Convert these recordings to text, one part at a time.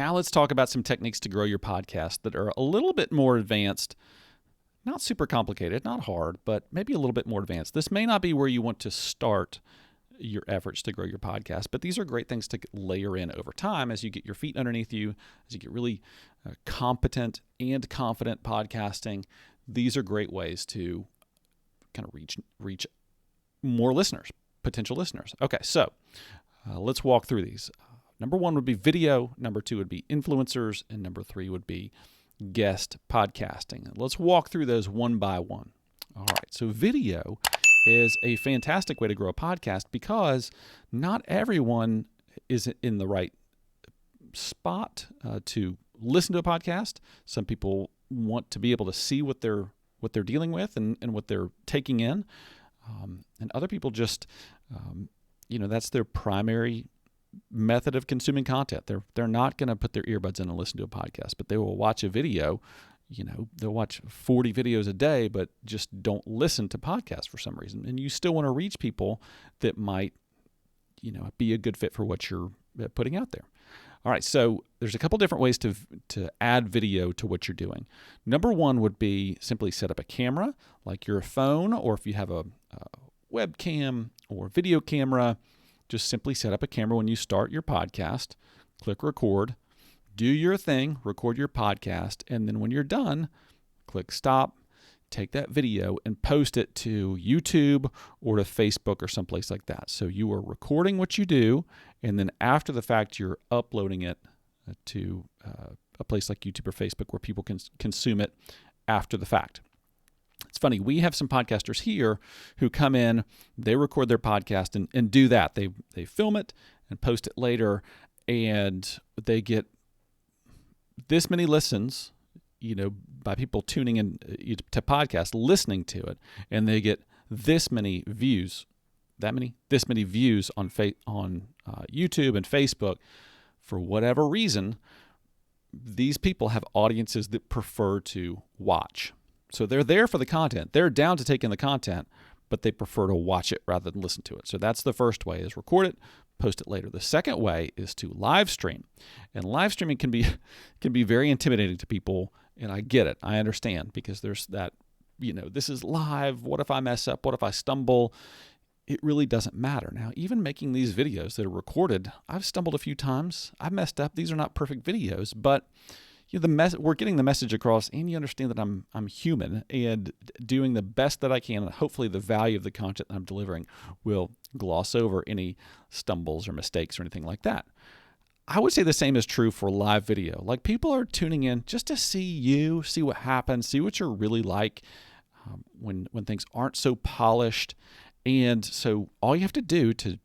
Now let's talk about some techniques to grow your podcast that are a little bit more advanced. Not super complicated, not hard, but maybe a little bit more advanced. This may not be where you want to start your efforts to grow your podcast, but these are great things to layer in over time as you get your feet underneath you, as you get really competent and confident podcasting. These are great ways to kind of reach more listeners, potential listeners. Okay, so let's walk through these. Number one would be video. Number two would be influencers. And number three would be guest podcasting. Let's walk through those one by one. All right, so video is a fantastic way to grow a podcast because not everyone is in the right spot to listen to a podcast. Some people want to be able to see what they're dealing with and what they're taking in, and other people just, that's their primary method of consuming content. They're not going to put their earbuds in and listen to a podcast, but they will watch a video. They'll watch 40 videos a day, but just don't listen to podcasts for some reason. And you still want to reach people that might, be a good fit for what you're putting out there. All right, so there's a couple different ways to add video to what you're doing. Number one would be simply set up a camera, like your phone, or if you have a webcam or video camera, just simply set up a camera when you start your podcast, click record, do your thing, record your podcast, and then when you're done, click stop, take that video and post it to YouTube or to Facebook or someplace like that. So you are recording what you do, and then after the fact, you're uploading it to a place like YouTube or Facebook where people can consume it after the fact. It's funny, we have some podcasters here who come in, they record their podcast and do that. They film it and post it later, and they get this many listens, by people tuning in to podcasts, listening to it, and they get this many views, this many views on YouTube and Facebook. For whatever reason, these people have audiences that prefer to watch. So they're there for the content. They're down to take in the content, but they prefer to watch it rather than listen to it. So that's the first way, is record it, post it later. The second way is to live stream. And live streaming can be very intimidating to people, and I get it. I understand, because there's that, this is live. What if I mess up? What if I stumble? It really doesn't matter. Now, even making these videos that are recorded, I've stumbled a few times. I've messed up. These are not perfect videos, but we're getting the message across, and you understand that I'm human and doing the best that I can, and hopefully the value of the content that I'm delivering will gloss over any stumbles or mistakes or anything like that. I would say the same is true for live video. Like, people are tuning in just to see you, see what happens, see what you're really like when things aren't so polished. And so all you have to do to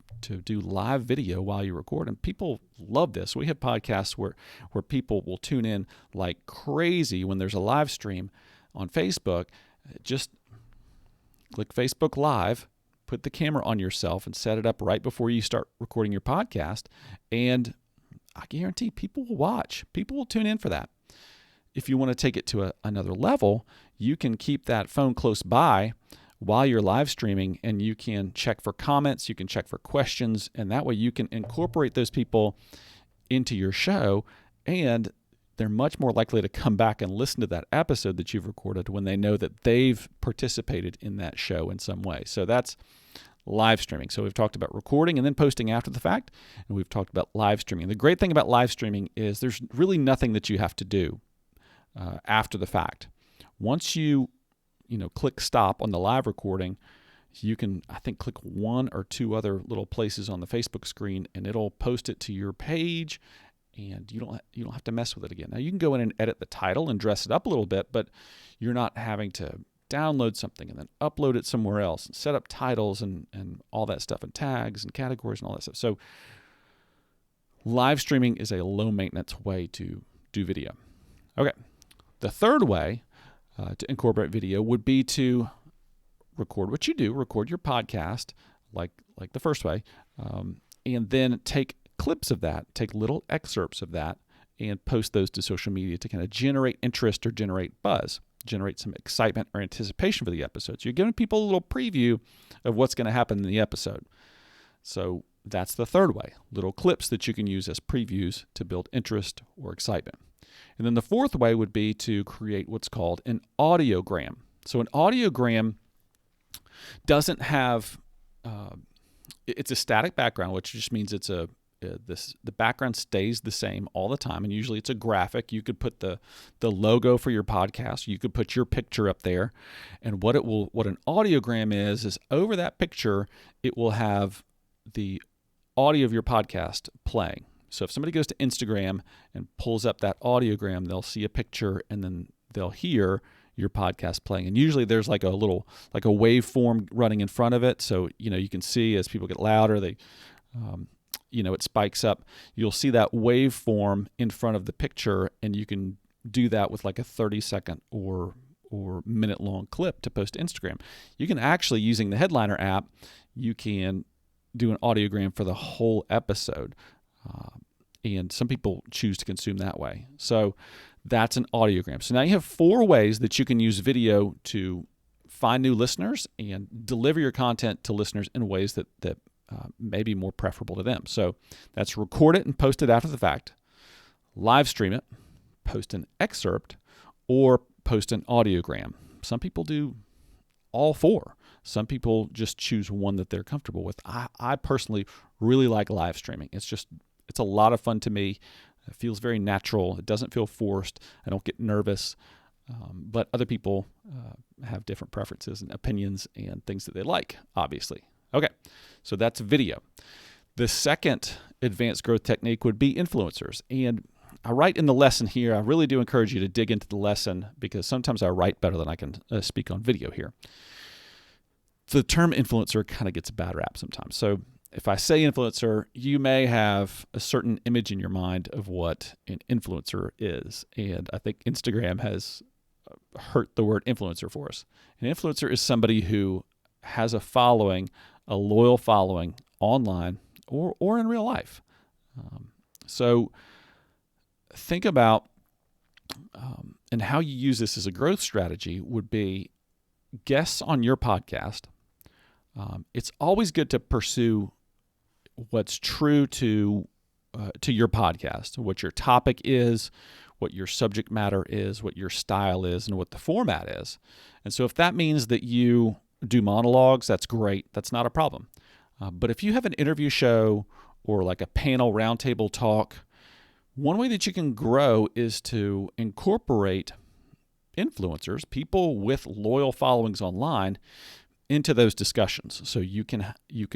do live video while you record, and people love this. We have podcasts where people will tune in like crazy when there's a live stream on Facebook. Just click Facebook Live, put the camera on yourself and set it up right before you start recording your podcast, and I guarantee people will watch. People will tune in for that. If you want to take it to another level, you can keep that phone close by while you're live streaming, and you can check for comments, you can check for questions, and that way you can incorporate those people into your show, and they're much more likely to come back and listen to that episode that you've recorded when they know that they've participated in that show in some way. So that's live streaming. So we've talked about recording and then posting after the fact, and we've talked about live streaming. The great thing about live streaming is there's really nothing that you have to do after the fact. Once you click stop on the live recording, you can, I think, click one or two other little places on the Facebook screen, and it'll post it to your page, and you don't have to mess with it again. Now, you can go in and edit the title and dress it up a little bit, but you're not having to download something and then upload it somewhere else and set up titles and all that stuff, and tags and categories and all that stuff. So live streaming is a low maintenance way to do video. Okay. The third way to incorporate video would be to record what you do, record your podcast like the first way, and then take clips of that, take little excerpts of that, and post those to social media to kind of generate interest or generate buzz, generate some excitement or anticipation for the episode. So you're giving people a little preview of what's going to happen in the episode. So that's the third way, little clips that you can use as previews to build interest or excitement. And then the fourth way would be to create what's called an audiogram. So an audiogram doesn't have, it's a static background, which just means it's the background stays the same all the time, and usually it's a graphic. You could put the logo for your podcast. You could put your picture up there, and what an audiogram is over that picture, it will have the audio of your podcast playing. So if somebody goes to Instagram and pulls up that audiogram, they'll see a picture, and then they'll hear your podcast playing. And usually there's like a waveform running in front of it, so you can see as people get louder, they it spikes up. You'll see that waveform in front of the picture, and you can do that with like a 30-second or minute-long clip to post to Instagram. You can actually, using the Headliner app, you can do an audiogram for the whole episode, and some people choose to consume that way. So that's an audiogram. So now you have 4 ways that you can use video to find new listeners and deliver your content to listeners in ways that may be more preferable to them. So that's record it and post it after the fact, live stream it, post an excerpt, or post an audiogram. Some people do all 4. Some people just choose one that they're comfortable with. I personally really like live streaming. It's a lot of fun to me. It feels very natural. It doesn't feel forced. I don't get nervous. But other people have different preferences and opinions and things that they like, obviously. Okay, so that's video. The second advanced growth technique would be influencers. And I write in the lesson here, I really do encourage you to dig into the lesson, because sometimes I write better than I can speak on video here. The term influencer kind of gets a bad rap sometimes. So if I say influencer, you may have a certain image in your mind of what an influencer is. And I think Instagram has hurt the word influencer for us. An influencer is somebody who has a following, a loyal following online or in real life. So think about and how you use this as a growth strategy would be guests on your podcast. It's always good to pursue what's true to your podcast, what your topic is, what your subject matter is, what your style is, and what the format is. And so if that means that you do monologues, that's great. That's not a problem. But if you have an interview show or like a panel roundtable talk, one way that you can grow is to incorporate influencers, people with loyal followings online, into those discussions. So you can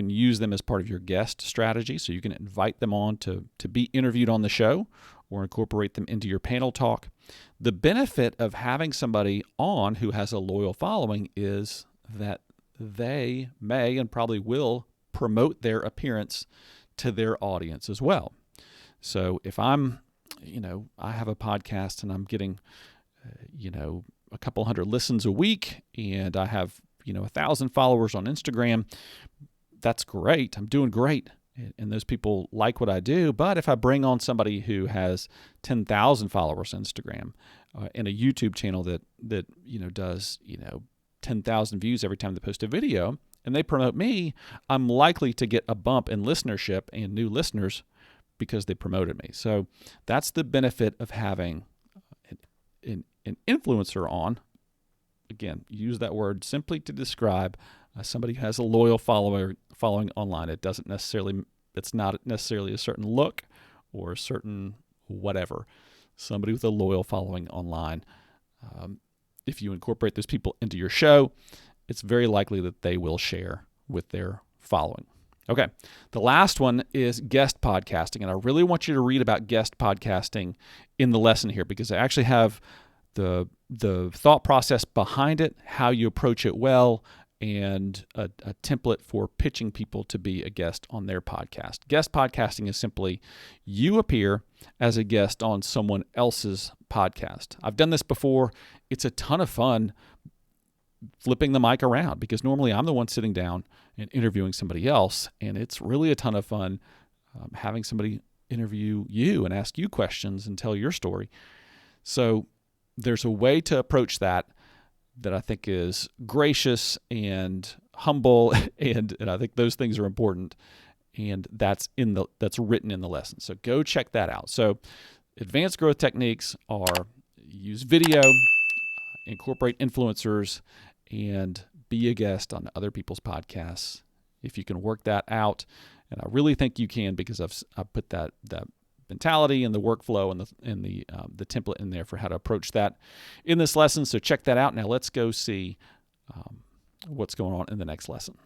use them as part of your guest strategy. So you can invite them on to be interviewed on the show or incorporate them into your panel talk. The benefit of having somebody on who has a loyal following is that they may and probably will promote their appearance to their audience as well. So if I have a podcast and I'm getting, a couple hundred listens a week, and I have 1,000 followers on Instagram, that's great. I'm doing great. And those people like what I do. But if I bring on somebody who has 10,000 followers on Instagram and a YouTube channel that does 10,000 views every time they post a video, and they promote me, I'm likely to get a bump in listenership and new listeners because they promoted me. So that's the benefit of having an influencer on. Again, use that word simply to describe somebody who has a loyal following online. It's not necessarily a certain look or a certain whatever. Somebody with a loyal following online. If you incorporate those people into your show, it's very likely that they will share with their following. Okay, the last one is guest podcasting, and I really want you to read about guest podcasting in the lesson here, because I actually have the thought process behind it, how you approach it well, and a template for pitching people to be a guest on their podcast. Guest podcasting is simply you appear as a guest on someone else's podcast. I've done this before. It's a ton of fun flipping the mic around, because normally I'm the one sitting down and interviewing somebody else, and it's really a ton of fun having somebody interview you and ask you questions and tell your story. So there's a way to approach that I think is gracious and humble, and I think those things are important. and that's written in the lesson. So go check that out. So advanced growth techniques are use video, incorporate influencers, and be a guest on other people's podcasts. If you can work that out, and I really think you can, because I've put that mentality and the workflow and the template in there for how to approach that in this lesson. So check that out. Now let's go see what's going on in the next lesson.